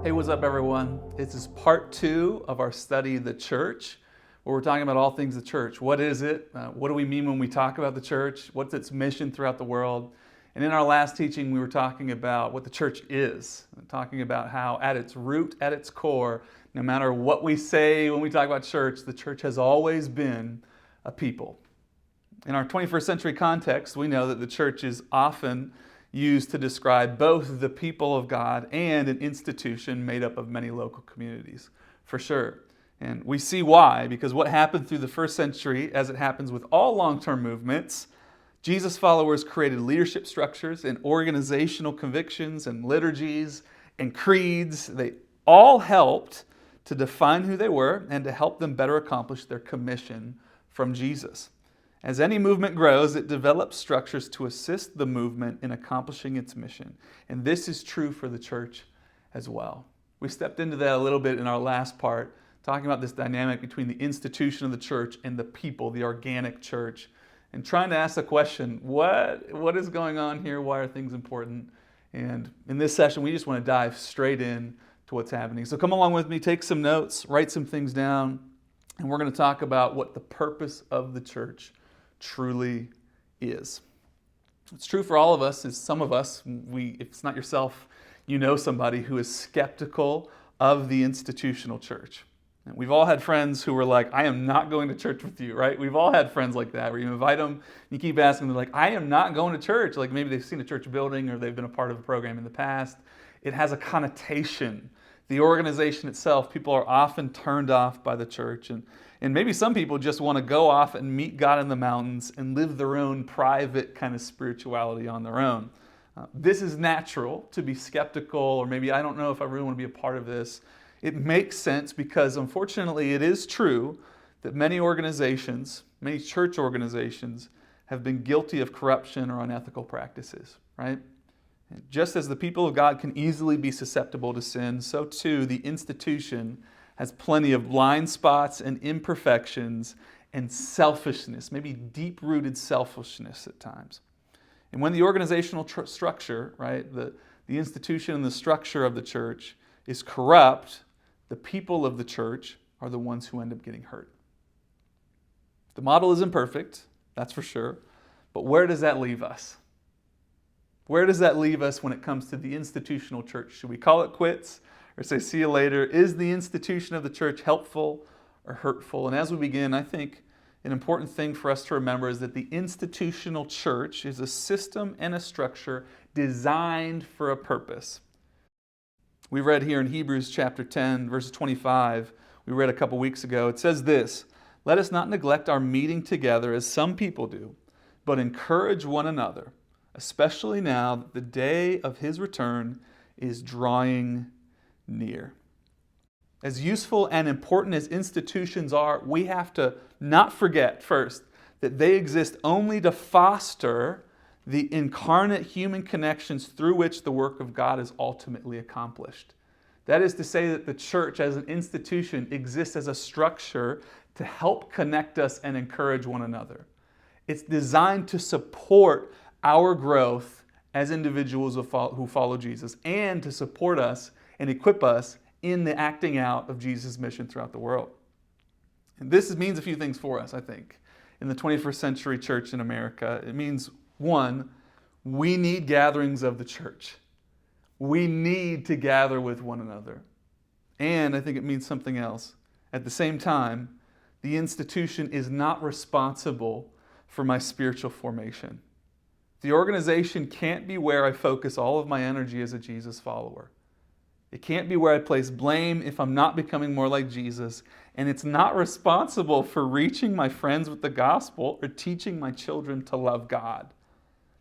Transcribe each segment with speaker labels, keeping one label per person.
Speaker 1: Hey, what's up, everyone? This is part 2 of our study, The Church, where we're talking about all things the church. What is it? What do we mean when we talk about the church? What's its mission throughout the world? And in our last teaching, we were talking about what the church is, talking about how at its root, at its core, no matter what we say when we talk about church, the church has always been a people. In our 21st century context, we know that the church is often used to describe both the people of God and an institution made up of many local communities, for sure. And we see why, because what happened through the first century, as it happens with all long-term movements, Jesus followers created leadership structures and organizational convictions and liturgies and creeds. They all helped to define who they were and to help them better accomplish their commission from Jesus. As any movement grows, it develops structures to assist the movement in accomplishing its mission. And this is true for the church as well. We stepped into that a little bit in our last part, talking about this dynamic between the institution of the church and the people, the organic church, and trying to ask the question, what is going on here? Why are things important? And in this session, we just want to dive straight in to what's happening. So come along with me, take some notes, write some things down, and we're going to talk about what the purpose of the church truly is. It's true for all of us, is some of us, if it's not yourself, you know somebody who is skeptical of the institutional church. And we've all had friends who were like, I am not going to church with you, right? We've all had friends like that, where you invite them, you keep asking them, like, I am not going to church. Like maybe they've seen a church building or they've been a part of a program in the past. It has a connotation. The organization itself, people are often turned off by the church. And maybe some people just want to go off and meet God in the mountains and live their own private kind of spirituality on their own. This is natural to be skeptical, or maybe I don't know if I really want to be a part of this. It makes sense because unfortunately it is true that many organizations, many church organizations, have been guilty of corruption or unethical practices, right? And just as the people of God can easily be susceptible to sin, so too the institution has plenty of blind spots and imperfections and selfishness, maybe deep-rooted selfishness at times. And when the organizational structure, right, the institution and the structure of the church is corrupt, the people of the church are the ones who end up getting hurt. The model is imperfect, that's for sure, but where does that leave us? Where does that leave us when it comes to the institutional church? Should we call it quits or say, see you later? Is the institution of the church helpful or hurtful? And as we begin, I think an important thing for us to remember is that the institutional church is a system and a structure designed for a purpose. We read here in Hebrews chapter 10, verse 25, we read a couple weeks ago, it says this, let us not neglect our meeting together as some people do, but encourage one another, especially now that the day of his return is drawing near. As useful and important as institutions are, we have to not forget first that they exist only to foster the incarnate human connections through which the work of God is ultimately accomplished. That is to say that the church as an institution exists as a structure to help connect us and encourage one another. It's designed to support our growth as individuals who follow Jesus and to support us and equip us in the acting out of Jesus' mission throughout the world. And this means a few things for us, I think, in the 21st century church in America. It means, one, we need gatherings of the church. We need to gather with one another. And I think it means something else. At the same time, the institution is not responsible for my spiritual formation. The organization can't be where I focus all of my energy as a Jesus follower. It can't be where I place blame if I'm not becoming more like Jesus. And it's not responsible for reaching my friends with the gospel or teaching my children to love God.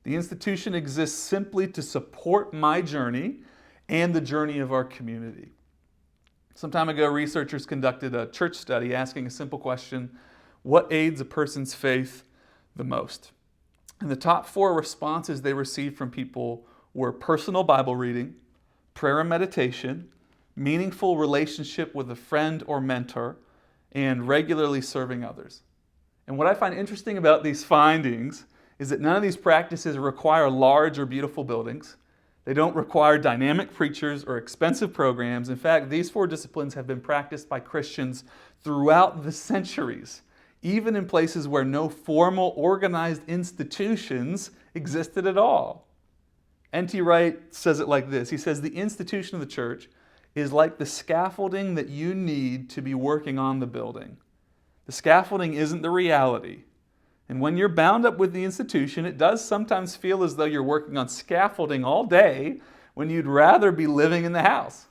Speaker 1: The institution exists simply to support my journey and the journey of our community. Some time ago, researchers conducted a church study asking a simple question, what aids a person's faith the most? And the top 4 responses they received from people were personal Bible reading, prayer and meditation, meaningful relationship with a friend or mentor, and regularly serving others. And what I find interesting about these findings is that none of these practices require large or beautiful buildings. They don't require dynamic preachers or expensive programs. In fact, these 4 disciplines have been practiced by Christians throughout the centuries, even in places where no formal organized institutions existed at all. N.T. Wright says it like this. He says, the institution of the church is like the scaffolding that you need to be working on the building. The scaffolding isn't the reality. And when you're bound up with the institution, it does sometimes feel as though you're working on scaffolding all day when you'd rather be living in the house.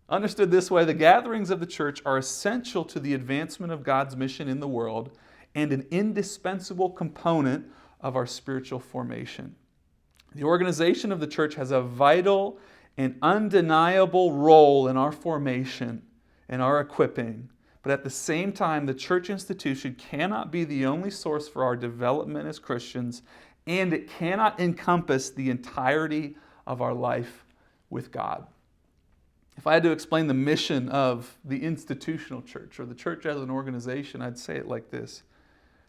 Speaker 1: Understood this way, the gatherings of the church are essential to the advancement of God's mission in the world and an indispensable component of our spiritual formation. The organization of the church has a vital and undeniable role in our formation and our equipping. But at the same time, the church institution cannot be the only source for our development as Christians, and it cannot encompass the entirety of our life with God. If I had to explain the mission of the institutional church or the church as an organization, I'd say it like this.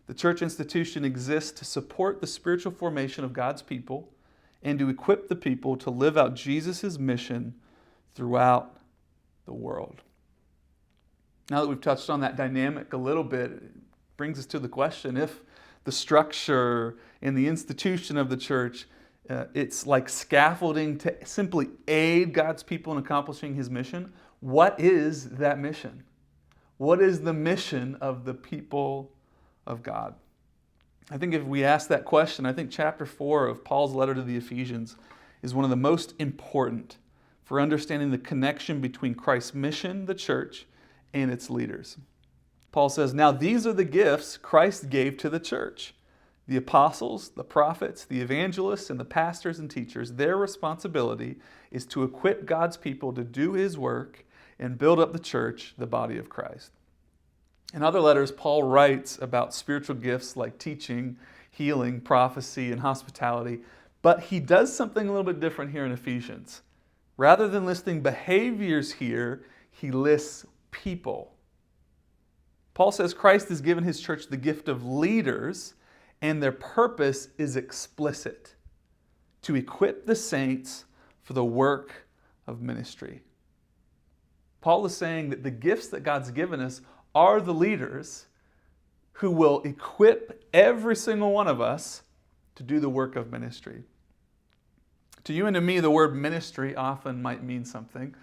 Speaker 1: The church institution exists to support the spiritual formation of God's people and to equip the people to live out Jesus' mission throughout the world. Now that we've touched on that dynamic a little bit, it brings us to the question, if the structure and the institution of the church, it's like scaffolding to simply aid God's people in accomplishing His mission, what is that mission? What is the mission of the people of God? I think if we ask that question, I think chapter 4 of Paul's letter to the Ephesians is one of the most important for understanding the connection between Christ's mission, the church, and its leaders. Paul says, now these are the gifts Christ gave to the church. The apostles, the prophets, the evangelists, and the pastors and teachers, their responsibility is to equip God's people to do His work and build up the church, the body of Christ. In other letters, Paul writes about spiritual gifts like teaching, healing, prophecy, and hospitality, but he does something a little bit different here in Ephesians. Rather than listing behaviors here, he lists people. Paul says Christ has given His church the gift of leaders, and their purpose is explicit: to equip the saints for the work of ministry. Paul is saying that the gifts that God's given us are the leaders who will equip every single one of us to do the work of ministry. To you and to me, the word ministry often might mean something.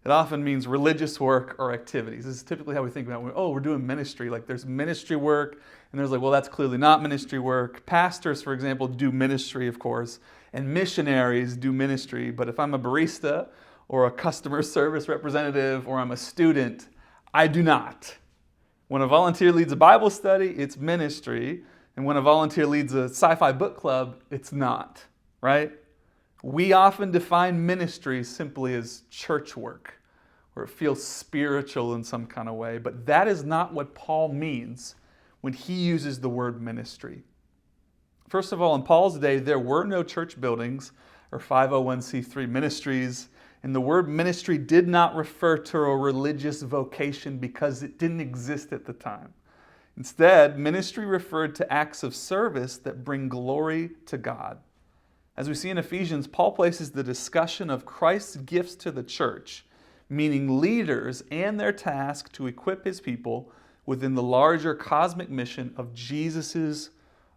Speaker 1: It often means religious work or activities. This is typically how we think about it. Oh, we're doing ministry. Like there's ministry work, and there's like, well, that's clearly not ministry work. Pastors, for example, do ministry, of course, and missionaries do ministry. But if I'm a barista or a customer service representative or I'm a student, I do not. When a volunteer leads a Bible study, it's ministry. And when a volunteer leads a sci-fi book club, it's not, right? We often define ministry simply as church work, or it feels spiritual in some kind of way. But that is not what Paul means when he uses the word ministry. First of all, in Paul's day, there were no church buildings or 501c3 ministries. And the word ministry did not refer to a religious vocation because it didn't exist at the time. Instead, ministry referred to acts of service that bring glory to God. As we see in Ephesians, Paul places the discussion of Christ's gifts to the church, meaning leaders and their task to equip His people within the larger cosmic mission of Jesus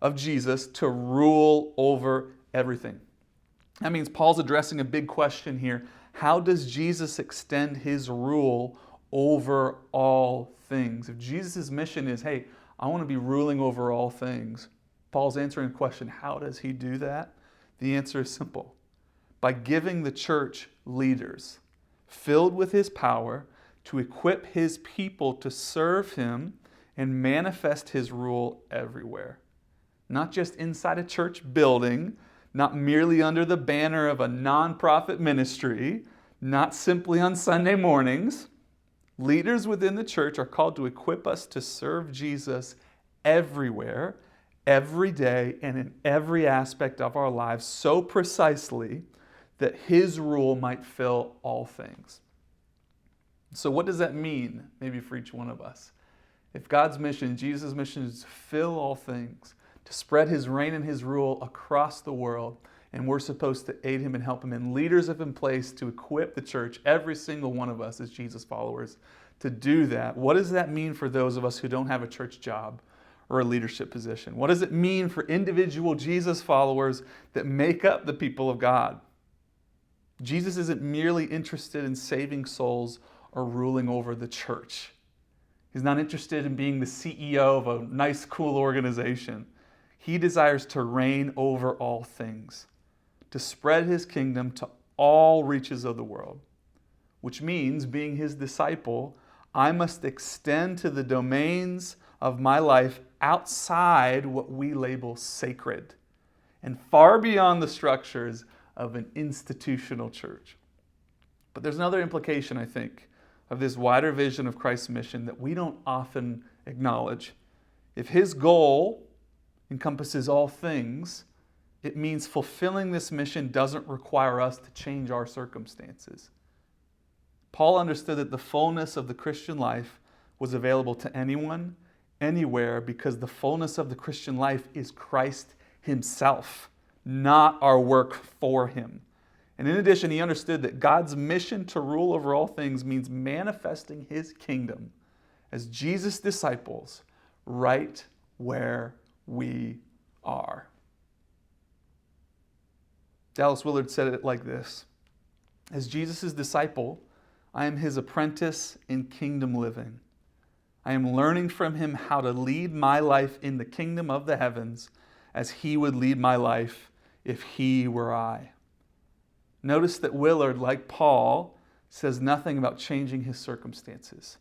Speaker 1: to rule over everything. That means Paul's addressing a big question here. How does Jesus extend His rule over all things? If Jesus' mission is, hey, I want to be ruling over all things, Paul's answering the question, how does He do that? The answer is simple. By giving the church leaders filled with His power to equip His people to serve Him and manifest His rule everywhere. Not just inside a church building, not merely under the banner of a nonprofit ministry, not simply on Sunday mornings. Leaders within the church are called to equip us to serve Jesus everywhere, every day, and in every aspect of our lives so precisely that His rule might fill all things. So what does that mean, maybe for each one of us? If God's mission, Jesus' mission is to fill all things, to spread His reign and His rule across the world, and we're supposed to aid him and help him. And leaders have been placed to equip the church, every single one of us as Jesus followers, to do that. What does that mean for those of us who don't have a church job or a leadership position? What does it mean for individual Jesus followers that make up the people of God? Jesus isn't merely interested in saving souls or ruling over the church. He's not interested in being the CEO of a nice, cool organization. He desires to reign over all things, to spread his kingdom to all reaches of the world, which means, being his disciple, I must extend to the domains of my life outside what we label sacred and far beyond the structures of an institutional church. But there's another implication, I think, of this wider vision of Christ's mission that we don't often acknowledge. If his goal encompasses all things, it means fulfilling this mission doesn't require us to change our circumstances. Paul understood that the fullness of the Christian life was available to anyone, anywhere, because the fullness of the Christian life is Christ himself, not our work for him. And in addition, he understood that God's mission to rule over all things means manifesting his kingdom as Jesus' disciples right where we are. Dallas Willard said it like this: as Jesus' disciple, I am his apprentice in kingdom living. I am learning from him how to lead my life in the kingdom of the heavens as he would lead my life if he were I. Notice that Willard, like Paul, says nothing about changing his circumstances.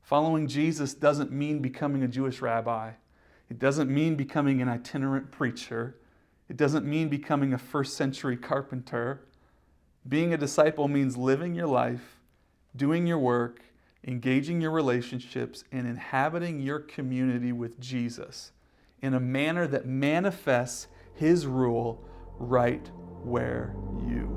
Speaker 1: Following Jesus doesn't mean becoming a Jewish rabbi. It doesn't mean becoming an itinerant preacher. It doesn't mean becoming a first-century carpenter. Being a disciple means living your life, doing your work, engaging your relationships, and inhabiting your community with Jesus in a manner that manifests his rule right where you